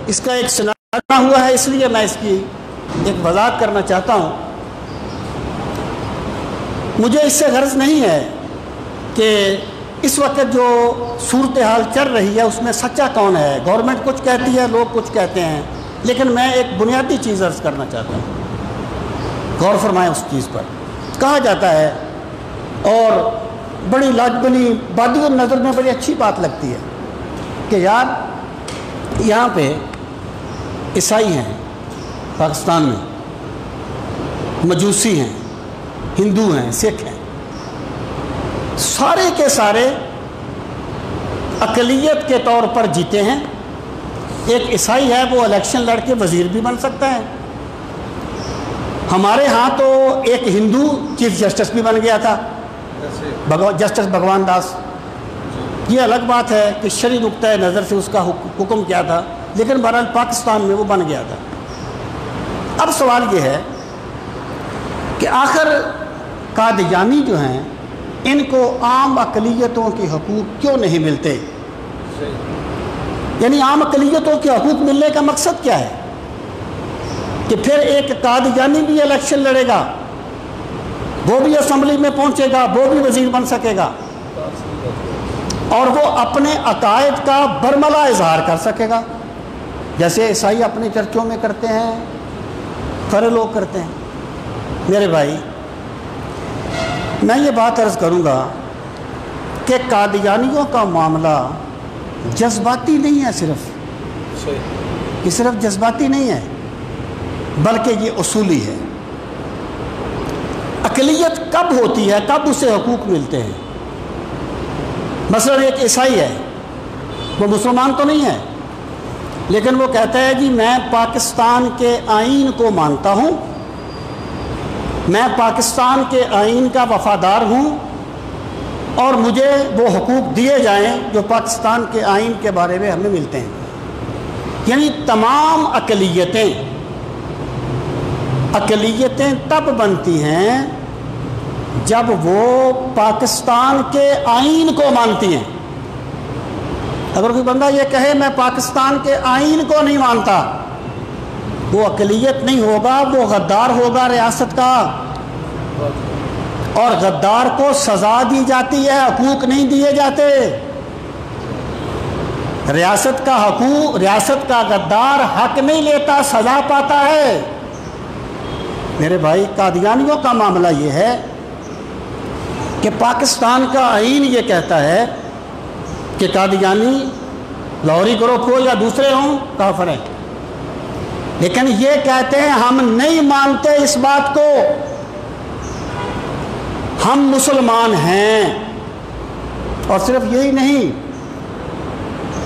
اس کا ایک سنانا ہوا ہے، اس لیے میں اس کی ایک وضاحت کرنا چاہتا ہوں۔ مجھے اس سے غرض نہیں ہے کہ اس وقت جو صورتحال چل رہی ہے اس میں سچا کون ہے، گورنمنٹ کچھ کہتی ہے، لوگ کچھ کہتے ہیں، لیکن میں ایک بنیادی چیز عرض کرنا چاہتا ہوں، غور فرمائیں اس چیز پر۔ کہا جاتا ہے اور بڑی لاجبنی بادی النظر میں بڑی اچھی بات لگتی ہے کہ یار یہاں پہ عیسائی ہیں، پاکستان میں مجوسی ہیں، ہندو ہیں، سکھ ہیں، سارے کے سارے اقلیت کے طور پر جیتے ہیں۔ ایک عیسائی ہے وہ الیکشن لڑ کے وزیر بھی بن سکتا ہے۔ ہمارے ہاں تو ایک ہندو چیف جسٹس بھی بن گیا تھا، جسٹس بھگوان داس۔ یہ الگ بات ہے کہ شرعی نقطۂ نظر سے اس کا حکم کیا تھا، لیکن بہرحال پاکستان میں وہ بن گیا تھا۔ اب سوال یہ ہے کہ آخر قادیانی جو ہیں ان کو عام اقلیتوں کے حقوق کیوں نہیں ملتے؟ یعنی عام اقلیتوں کے حقوق ملنے کا مقصد کیا ہے؟ کہ پھر ایک قادیانی بھی الیکشن لڑے گا، وہ بھی اسمبلی میں پہنچے گا، وہ بھی وزیر بن سکے گا، اور وہ اپنے عقائد کا برملا اظہار کر سکے گا، جیسے عیسائی اپنے چرچوں میں کرتے ہیں، سارے لوگ کرتے ہیں۔ میرے بھائی، میں یہ بات عرض کروں گا کہ قادیانیوں کا معاملہ جذباتی نہیں ہے، یہ صرف جذباتی نہیں ہے، بلکہ یہ اصولی ہے۔ اقلیت کب ہوتی ہے، کب اسے حقوق ملتے ہیں؟ مثلا ایک عیسائی ہے، وہ مسلمان تو نہیں ہے، لیکن وہ کہتا ہے جی میں پاکستان کے آئین کو مانتا ہوں، میں پاکستان کے آئین کا وفادار ہوں، اور مجھے وہ حقوق دیے جائیں جو پاکستان کے آئین کے بارے میں ہمیں ملتے ہیں۔ یعنی تمام اقلیتیں تب بنتی ہیں جب وہ پاکستان کے آئین کو مانتی ہیں۔ اگر کوئی بندہ یہ کہے میں پاکستان کے آئین کو نہیں مانتا، وہ اقلیت نہیں ہوگا، وہ غدار ہوگا ریاست کا، اور غدار کو سزا دی جاتی ہے، حقوق نہیں دیے جاتے۔ ریاست کا غدار حق نہیں لیتا، سزا پاتا ہے۔ میرے بھائی، قادیانیوں کا معاملہ یہ ہے کہ پاکستان کا آئین یہ کہتا ہے کہ قادیانی لاہوری گروپ ہو یا دوسرے ہوں کافر ہیں، لیکن یہ کہتے ہیں ہم نہیں مانتے اس بات کو، ہم مسلمان ہیں۔ اور صرف یہی نہیں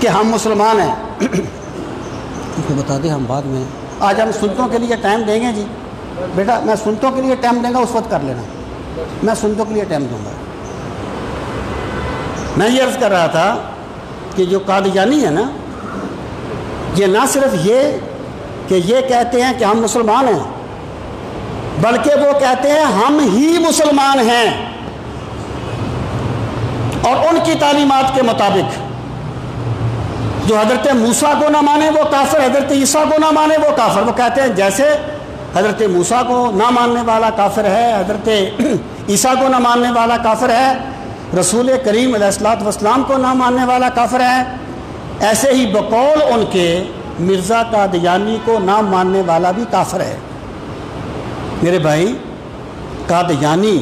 کہ ہم مسلمان ہیں، بتا دیں ہم بعد میں، آج ہم سنتوں کے لیے ٹائم دیں گے جی بیٹا، میں سنتوں کے لیے ٹائم دیں گا، اس وقت کر لینا، میں سنتوں کے لیے ٹائم دوں گا۔ میں یہ عرض کر رہا تھا کہ جو قادیانی ہے نا، یہ نہ صرف یہ کہ یہ کہتے ہیں کہ ہم مسلمان ہیں، بلکہ وہ کہتے ہیں ہم ہی مسلمان ہیں، اور ان کی تعلیمات کے مطابق جو حضرت موسیٰ کو نہ مانے وہ کافر، حضرت عیسیٰ کو نہ مانے وہ کافر۔ وہ کہتے ہیں جیسے حضرت موسیٰ کو نہ ماننے والا کافر ہے، حضرت عیسیٰ کو نہ ماننے والا کافر ہے، رسول کریم علیہ الصلوۃ والسلام کو نہ ماننے والا کافر ہے، ایسے ہی بقول ان کے مرزا قادیانی کو نہ ماننے والا بھی کافر ہے۔ میرے بھائی، قادیانی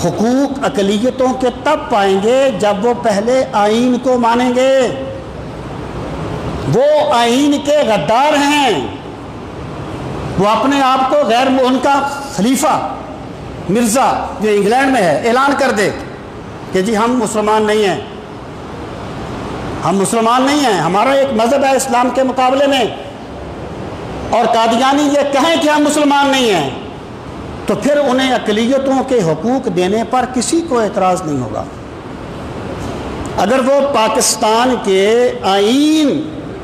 حقوق اقلیتوں کے تب پائیں گے جب وہ پہلے آئین کو مانیں گے۔ وہ آئین کے غدار ہیں، وہ اپنے آپ کو ان کا خلیفہ مرزا جو انگلینڈ میں ہے اعلان کر دے کہ جی ہم مسلمان نہیں ہیں، ہم مسلمان نہیں ہیں، ہمارا ایک مذہب ہے اسلام کے مقابلے میں، اور قادیانی یہ کہیں کہ ہم مسلمان نہیں ہیں، تو پھر انہیں اقلیتوں کے حقوق دینے پر کسی کو اعتراض نہیں ہوگا۔ اگر وہ پاکستان کے آئین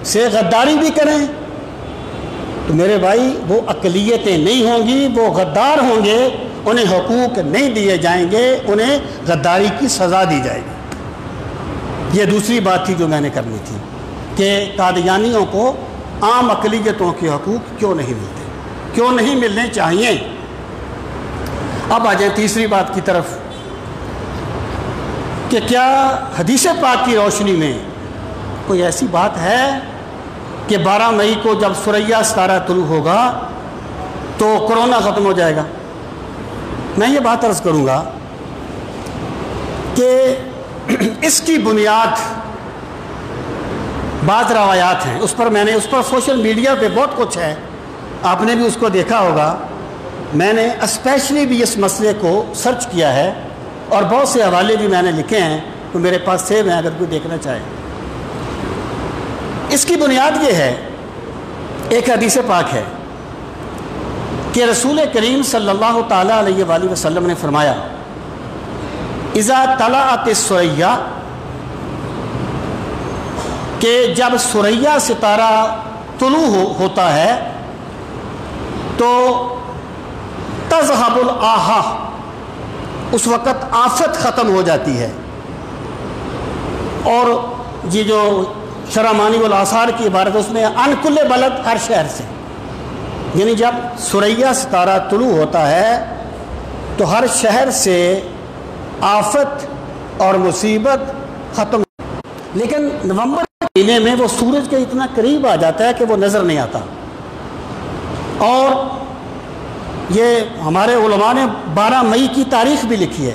سے غداری بھی کریں تو میرے بھائی وہ اقلیتیں نہیں ہوں گی، وہ غدار ہوں گے، انہیں حقوق نہیں دیے جائیں گے، انہیں غداری کی سزا دی جائے گی۔ یہ دوسری بات تھی جو میں نے کرنی تھی۔ کہ قادیانیوں کو عام اقلیتوں کے حقوق کیوں نہیں ملتے، کیوں نہیں ملنے چاہیے۔ اب آ جائیں تیسری بات کی طرف کہ کیا حدیث پاک کی روشنی میں کوئی ایسی بات ہے کہ 12 مئی کو جب ثریا ستارہ طلوع ہوگا تو کرونا ختم ہو جائے گا؟ میں یہ بات عرض کروں گا کہ اس کی بنیاد بعض روایات ہیں، اس پر سوشل میڈیا پہ بہت کچھ ہے، آپ نے بھی اس کو دیکھا ہوگا۔ میں نے اسپیشلی بھی اس مسئلے کو سرچ کیا ہے اور بہت سے حوالے بھی میں نے لکھے ہیں، تو میرے پاس سیو ہیں اگر کوئی دیکھنا چاہے۔ اس کی بنیاد یہ ہے، ایک حدیث پاک ہے کہ رسول کریم صلی اللہ تعالیٰ علیہ وآلہ وسلم نے فرمایا اذا طلعت الثریا، کہ جب ثریا ستارہ طلوع ہوتا ہے تو تذہب الآہا، اس وقت آفت ختم ہو جاتی ہے۔ اور یہ جو شرح معنی والآثار کی عبارت ہے اس میں ان کل بلد، ہر شہر سے، یعنی جب ثریا ستارہ طلوع ہوتا ہے تو ہر شہر سے آفت اور مصیبت ختم۔ لیکن نومبر کے مہینے میں وہ سورج کے اتنا قریب آ جاتا ہے کہ وہ نظر نہیں آتا، اور یہ ہمارے علماء نے 12 مئی کی تاریخ بھی لکھی ہے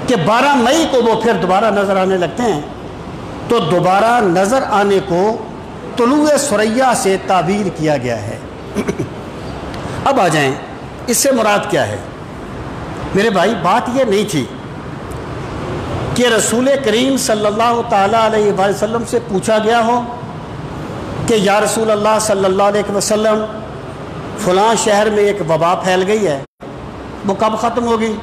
کہ 12 مئی کو وہ پھر دوبارہ نظر آنے لگتے ہیں۔ تو دوبارہ نظر آنے کو طلوع ثریا سے تعبیر کیا گیا ہے۔ اب آ جائیں اس سے مراد کیا ہے۔ میرے بھائی، بات یہ نہیں تھی کہ رسول کریم صلی اللہ تعالیٰ علیہ وآلہ وسلم سے پوچھا گیا ہو کہ یا رسول اللہ صلی اللہ علیہ وسلم، فلاں شہر میں ایک وبا پھیل گئی ہے، وہ کب ختم ہوگی؟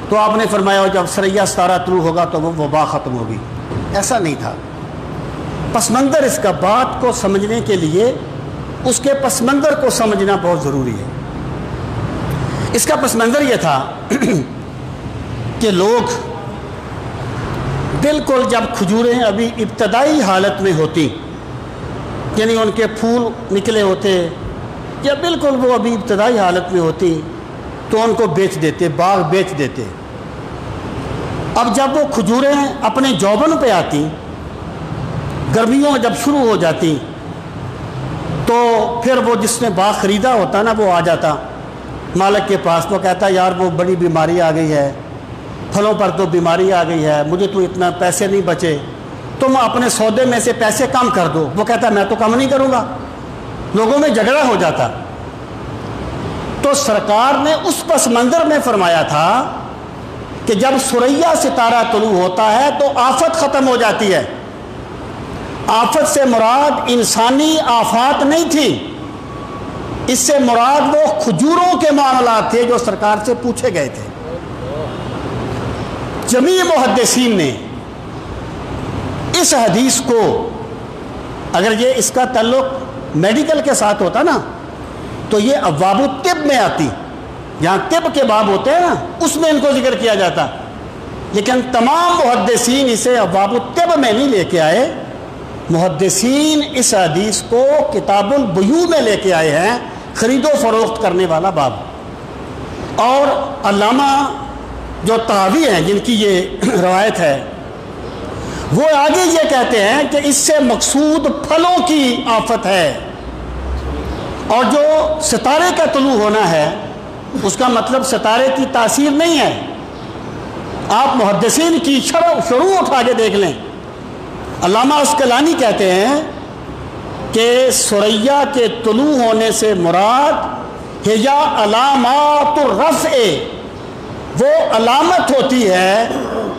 تو آپ نے فرمایا جب ثریا ستارہ طلوع ہوگا تو وہ وبا ختم ہوگی۔ ایسا نہیں تھا۔ پس منظر اس کا بات کو سمجھنے کے لیے اس کے پس منظر کو سمجھنا بہت ضروری ہے۔ اس کا پس منظر یہ تھا کہ لوگ بالکل جب کھجوریں ابھی ابتدائی حالت میں ہوتی، یعنی ان کے پھول نکلے ہوتے یا بالکل وہ ابھی ابتدائی حالت میں ہوتی، تو ان کو بیچ دیتے، باغ بیچ دیتے۔ اب جب وہ کھجوریں اپنے جوبن پہ آتی، گرمیوں جب شروع ہو جاتی، تو پھر وہ جس نے باغ خریدا ہوتا نا، وہ آ جاتا مالک کے پاس، وہ کہتا یار وہ بڑی بیماری آ گئی ہے، پھلوں پر تو بیماری آ گئی ہے، مجھے تو اتنا پیسے نہیں بچے، تم اپنے سودے میں سے پیسے کم کر دو۔ وہ کہتا میں تو کم نہیں کروں گا، لوگوں میں جھگڑا ہو جاتا۔ تو سرکار نے اس پس منظر میں فرمایا تھا کہ جب ثریا ستارہ طلوع ہوتا ہے تو آفت ختم ہو جاتی ہے۔ آفت سے مراد انسانی آفات نہیں تھی، اس سے مراد وہ کھجوروں کے معاملات تھے جو سرکار سے پوچھے گئے تھے۔ جمیع محدثین نے اس حدیث کو، اگر یہ اس کا تعلق میڈیکل کے ساتھ ہوتا نا تو یہ ابواب الطب میں آتی، جہاں طب کے باب ہوتے ہیں نا اس میں ان کو ذکر کیا جاتا، لیکن تمام محدثین اسے ابواب الطب میں نہیں لے کے آئے۔ محدثین اس حدیث کو کتاب البیوع میں لے کے آئے ہیں، خرید و فروخت کرنے والا باب۔ اور علامہ جو طحاوی ہیں جن کی یہ روایت ہے، وہ آگے یہ کہتے ہیں کہ اس سے مقصود پھلوں کی آفت ہے، اور جو ستارے کا طلوع ہونا ہے اس کا مطلب ستارے کی تاثیر نہیں ہے۔ آپ محدثین کی شروع اٹھا کے دیکھ لیں، علامہ عسقلانی کہتے ہیں کہ ثریا کے طلوع ہونے سے مراد ہی علامات الرفع، وہ علامت ہوتی ہے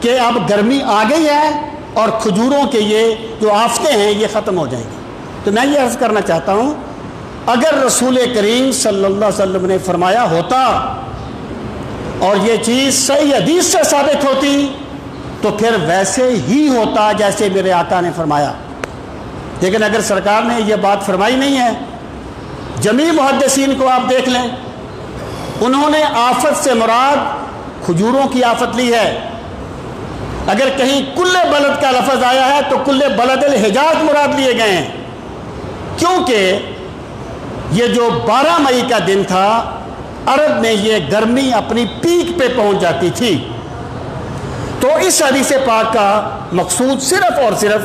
کہ اب گرمی آ گئی ہے اور کھجوروں کے یہ جو آفتیں ہیں یہ ختم ہو جائیں گی۔ تو میں یہ عرض کرنا چاہتا ہوں، اگر رسول کریم صلی اللہ علیہ وسلم نے فرمایا ہوتا اور یہ چیز صحیح حدیث سے ثابت ہوتی تو پھر ویسے ہی ہوتا جیسے میرے آقا نے فرمایا، لیکن اگر سرکار نے یہ بات فرمائی نہیں ہے۔ جمیع محدثین کو آپ دیکھ لیں، انہوں نے آفت سے مراد کھجوروں کی آفت لی ہے، اگر کہیں کل بلد کا لفظ آیا ہے تو کل بلد الحجاز مراد لیے گئے ہیں، کیونکہ یہ جو 12 مئی کا دن تھا، عرب میں یہ گرمی اپنی پیک پہ پہنچ جاتی تھی۔ تو اس حدیث پاک کا مقصود صرف اور صرف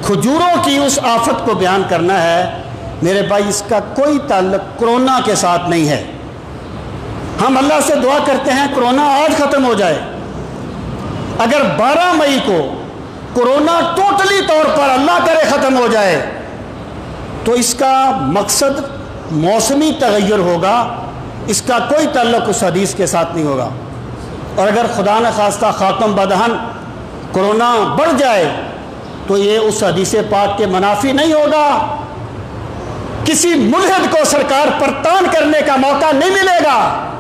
کھجوروں کی اس آفت کو بیان کرنا ہے۔ میرے بھائی، اس کا کوئی تعلق کرونا کے ساتھ نہیں ہے۔ ہم اللہ سے دعا کرتے ہیں کرونا آج ختم ہو جائے۔ اگر 12 مئی کو کرونا ٹوٹلی طور پر اللہ کرے ختم ہو جائے تو اس کا مقصد موسمی تغیر ہوگا، اس کا کوئی تعلق اس حدیث کے ساتھ نہیں ہوگا۔ اور اگر خدا نخواستہ خاتم بدہن کرونا بڑھ جائے تو یہ اس حدیث پاک کے منافی نہیں ہوگا۔ کسی ملحد کو سرکار پر تان کرنے کا موقع نہیں ملے گا،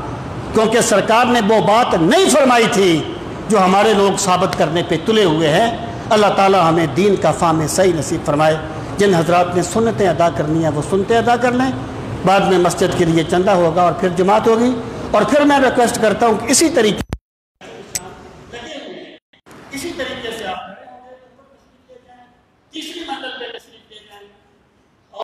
کیونکہ سرکار نے وہ بات نہیں فرمائی تھی جو ہمارے لوگ ثابت کرنے پہ تلے ہوئے ہیں۔ اللہ تعالی ہمیں دین کا فہم صحیح نصیب فرمائے۔ جن حضرات نے سنتیں ادا کرنی ہیں وہ سنتیں ادا کر لیں، بعد میں مسجد کے لیے چندہ ہوگا اور پھر جماعت ہوگی۔ اور پھر میں ریکویسٹ کرتا ہوں کہ اسی طریقے سے آپ